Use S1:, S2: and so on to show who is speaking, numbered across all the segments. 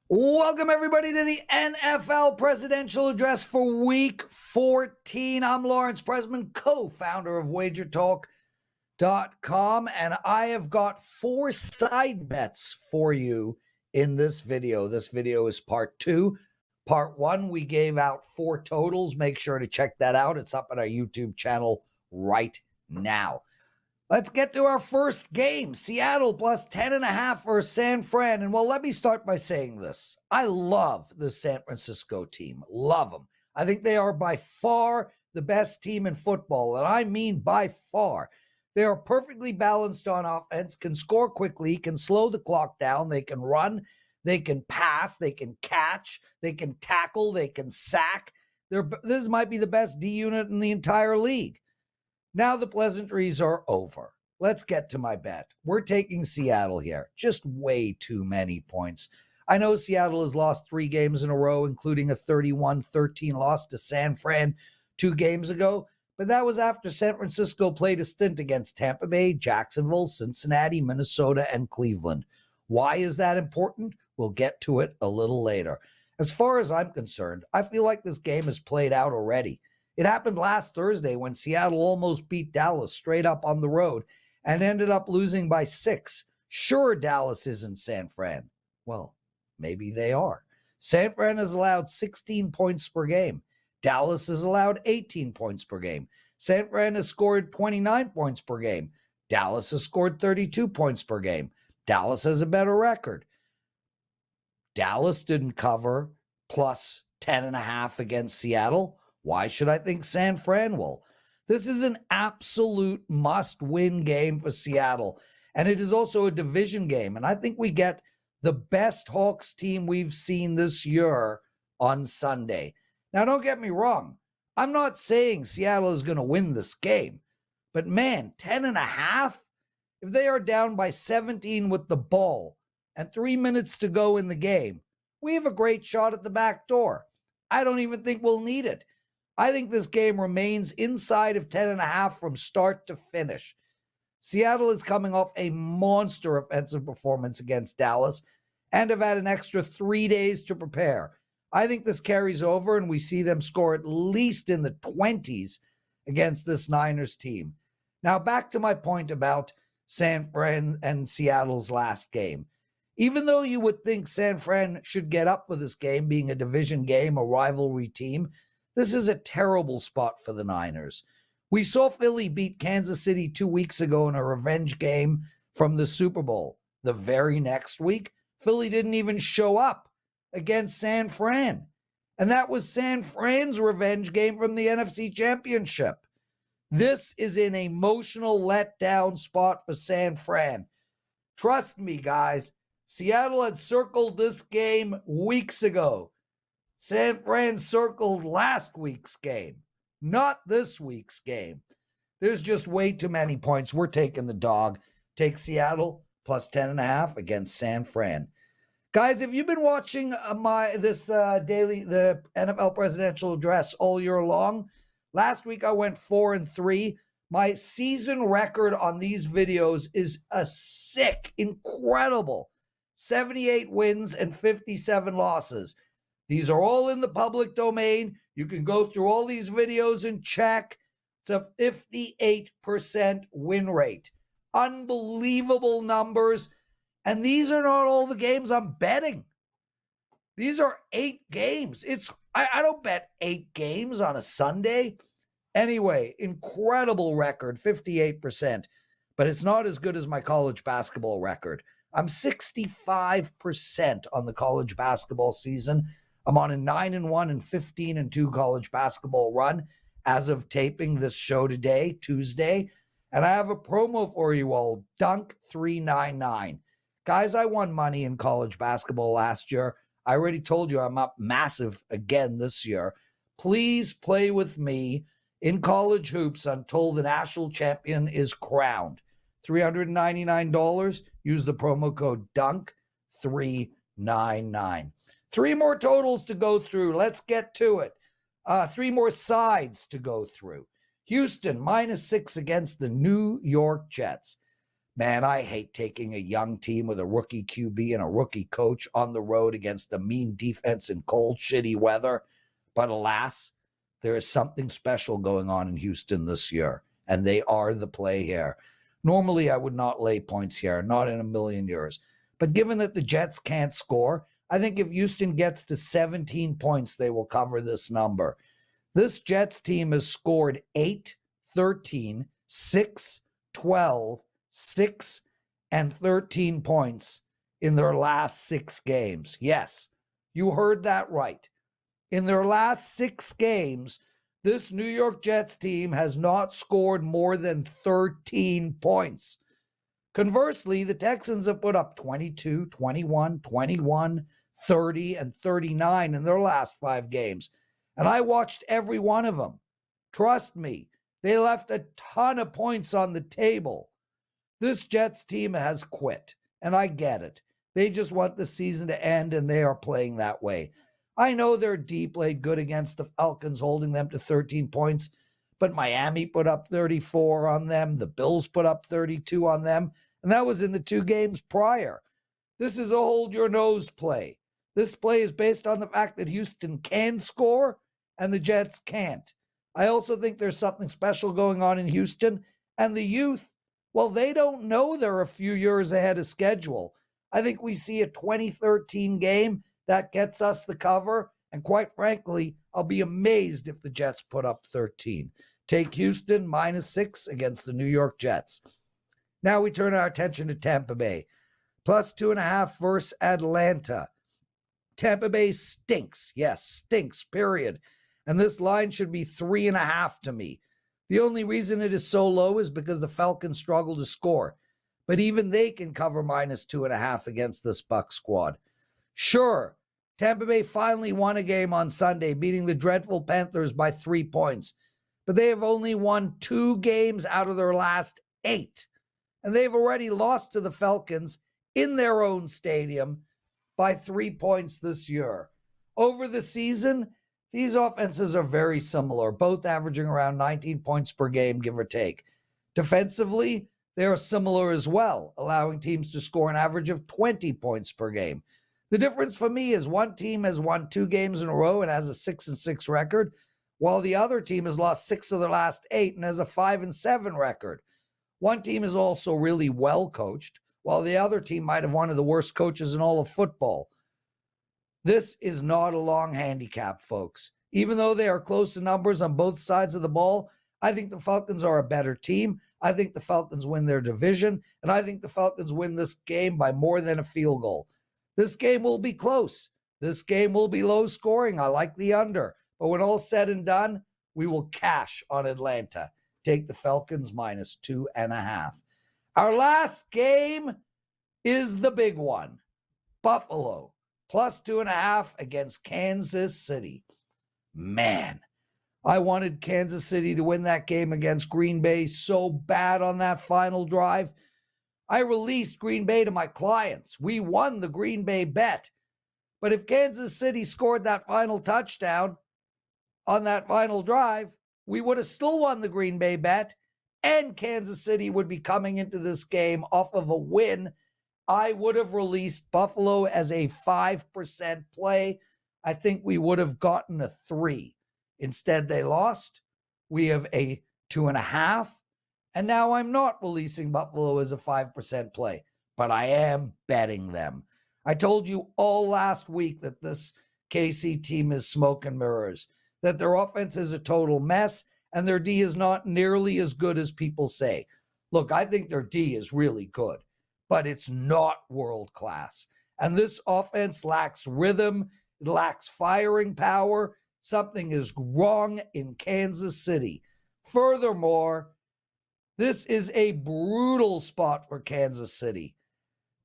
S1: Welcome, everybody, to the NFL Presidential Address for Week 14. I'm Lawrence Presman, co-founder of WagerTalk.com, and I have got 4 side bets for you in this video. This video is part 2. Part 1, we gave out 4 totals. Make sure to check that out. It's up on our YouTube channel right now. Let's get to our first game. Seattle plus 10.5 for San Fran. And well, let me start by saying this. I love the San Francisco team. Love them. I think they are by far the best team in football. And I mean by far. They are perfectly balanced on offense, can score quickly, can slow the clock down, they can run, they can pass, they can catch, they can tackle, they can sack. This might be the best D unit in the entire league. Now the pleasantries are over. Let's get to my bet. We're taking Seattle here. Just way too many points. I know Seattle has lost 3 games in a row, including a 31-13 loss to San Fran 2 games ago, but that was after San Francisco played a stint against Tampa Bay, Jacksonville, Cincinnati, Minnesota, and Cleveland. Why is that important? We'll get to it a little later. As far as I'm concerned, I feel like this game is played out already. It happened last Thursday when Seattle almost beat Dallas straight up on the road and ended up losing by 6. Sure, Dallas isn't San Fran. Well, maybe they are. San Fran has allowed 16 points per game. Dallas has allowed 18 points per game. San Fran has scored 29 points per game. Dallas has scored 32 points per game. Dallas has a better record. Dallas didn't cover plus 10.5 against Seattle. Why should I think San Fran will? This is an absolute must-win game for Seattle, and it is also a division game, and I think we get the best Hawks team we've seen this year on Sunday. Now, don't get me wrong. I'm not saying Seattle is going to win this game, but man, 10.5? If they are down by 17 with the ball and 3 minutes to go in the game, we have a great shot at the back door. I don't even think we'll need it. I think this game remains inside of 10.5 from start to finish. Seattle is coming off a monster offensive performance against Dallas and have had an extra 3 days to prepare. I think this carries over and we see them score at least in the 20s against this Niners team. Now back to my point about San Fran and Seattle's last game. Even though you would think San Fran should get up for this game, being a division game, a rivalry team, this is a terrible spot for the Niners. We saw Philly beat Kansas City 2 weeks ago in a revenge game from the Super Bowl. The very next week, Philly didn't even show up against San Fran. And that was San Fran's revenge game from the NFC Championship. This is an emotional letdown spot for San Fran. Trust me, guys, Seattle had circled this game weeks ago. San Fran circled last week's game, not this week's game. There's just way too many points. We're taking the dog. Take Seattle plus 10.5 against San Fran. Guys, if you've been watching the NFL Presidential Address all year long, last week I went 4-3. My season record on these videos is a sick, incredible 78 wins and 57 losses. These are all in the public domain. You can go through all these videos and check. It's a 58% win rate. Unbelievable numbers. And these are not all the games I'm betting. These are 8 games. I don't bet 8 games on a Sunday. Anyway, incredible record, 58%. But it's not as good as my college basketball record. I'm 65% on the college basketball season. I'm on a 9-1 and 15-2 college basketball run as of taping this show today, Tuesday. And I have a promo for you all, Dunk399. Guys, I won money in college basketball last year. I already told you I'm up massive again this year. Please play with me in college hoops until the national champion is crowned. $399. Use the promo code DUNK399. 3 more totals to go through. Let's get to it. 3 more sides to go through. Houston, -6 against the New York Jets. Man, I hate taking a young team with a rookie QB and a rookie coach on the road against a mean defense in cold, shitty weather. But alas, there is something special going on in Houston this year, and they are the play here. Normally, I would not lay points here, not in a million years. But given that the Jets can't score, I think if Houston gets to 17 points, they will cover this number. This Jets team has scored 8, 13, 6, 12, 6, and 13 points in their last 6 games. Yes, you heard that right. In their last 6 games, this New York Jets team has not scored more than 13 points. Conversely, the Texans have put up 22, 21, 21, 30, and 39 in their last 5 games. And I watched every one of them. Trust me, they left a ton of points on the table. This Jets team has quit, and I get it. They just want the season to end, and they are playing that way. I know their D played good against the Falcons, holding them to 13 points, but Miami put up 34 on them. The Bills put up 32 on them, and that was in the 2 games prior. This is a hold your nose play. This play is based on the fact that Houston can score and the Jets can't. I also think there's something special going on in Houston, and the youth, well, they don't know they're a few years ahead of schedule. I think we see a 2013 game that gets us the cover, and quite frankly, I'll be amazed if the Jets put up 13. Take Houston -6 against the New York Jets. Now we turn our attention to Tampa Bay. +2.5 versus Atlanta. Tampa Bay stinks. Yes, stinks, period. And this line should be 3.5 to me. The only reason it is so low is because the Falcons struggle to score. But even they can cover -2.5 against this Bucs squad. Sure, Tampa Bay finally won a game on Sunday, beating the dreadful Panthers by 3 points. But they have only won 2 games out of their last 8. And they've already lost to the Falcons in their own stadium by 3 points this year. Over the season, these offenses are very similar, both averaging around 19 points per game, give or take. Defensively, they are similar as well, allowing teams to score an average of 20 points per game. The difference for me is one team has won 2 games in a row and has a 6-6 record, while the other team has lost 6 of their last 8 and has a 5-7 record. One team is also really well coached, while the other team might have one of the worst coaches in all of football. This is not a long handicap, folks. Even though they are close in numbers on both sides of the ball, I think the Falcons are a better team. I think the Falcons win their division, and I think the Falcons win this game by more than a field goal. This game will be close. This game will be low scoring. I like the under. But when all's said and done, we will cash on Atlanta. Take the Falcons -2.5. Our last game is the big one. Buffalo +2.5 against Kansas City. Man, I wanted Kansas City to win that game against Green Bay so bad on that final drive. I released Green Bay to my clients. We won the Green Bay bet. But if Kansas City scored that final touchdown on that final drive, we would have still won the Green Bay bet, and Kansas City would be coming into this game off of a win. I would have released Buffalo as a 5% play. I think we would have gotten a 3. Instead, they lost. We have a 2.5. And now I'm not releasing Buffalo as a 5% play, but I am betting them. I told you all last week that this KC team is smoke and mirrors, that their offense is a total mess, and their D is not nearly as good as people say. Look, I think their D is really good, but it's not world class. And this offense lacks rhythm, it lacks firing power. Something is wrong in Kansas City. Furthermore, this is a brutal spot for Kansas City.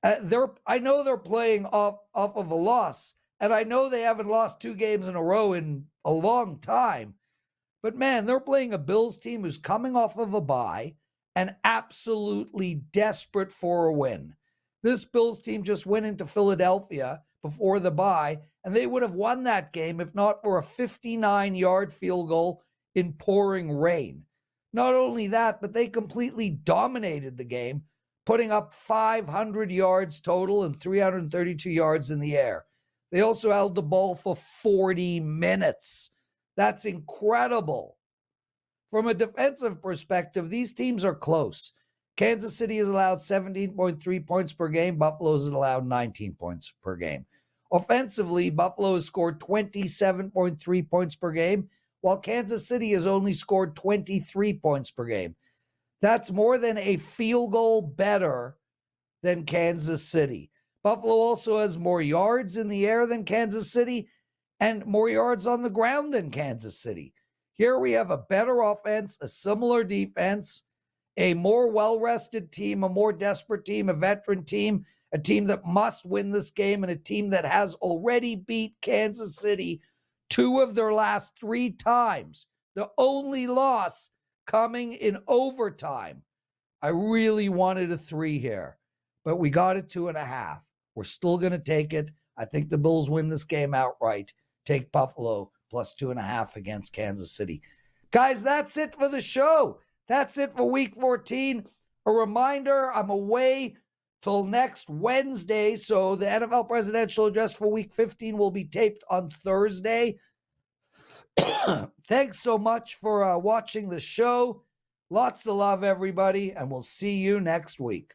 S1: I know they're playing off of a loss, and I know they haven't lost 2 games in a row in a long time. But man, they're playing a Bills team who's coming off of a bye and absolutely desperate for a win. This Bills team just went into Philadelphia before the bye, and they would have won that game if not for a 59-yard field goal in pouring rain. Not only that, but they completely dominated the game, putting up 500 yards total and 332 yards in the air. They also held the ball for 40 minutes. That's incredible. From a defensive perspective, these teams are close. Kansas City has allowed 17.3 points per game. Buffalo has allowed 19 points per game. Offensively, Buffalo has scored 27.3 points per game, while Kansas City has only scored 23 points per game. That's more than a field goal better than Kansas City. Buffalo also has more yards in the air than Kansas City and more yards on the ground than Kansas City. Here we have a better offense, a similar defense, a more well-rested team, a more desperate team, a veteran team, a team that must win this game, and a team that has already beat Kansas City 2 of their last 3 times. The only loss coming in overtime. I really wanted a 3 here, but we got it 2.5. We're still going to take it. I think the Bills win this game outright. Take Buffalo plus 2.5 against Kansas City. Guys, that's it for the show. That's it for week 14. A reminder, I'm away till next Wednesday, so the NFL Presidential Address for week 15 will be taped on Thursday. Thanks so much for watching the show. Lots of love, everybody, and we'll see you next week.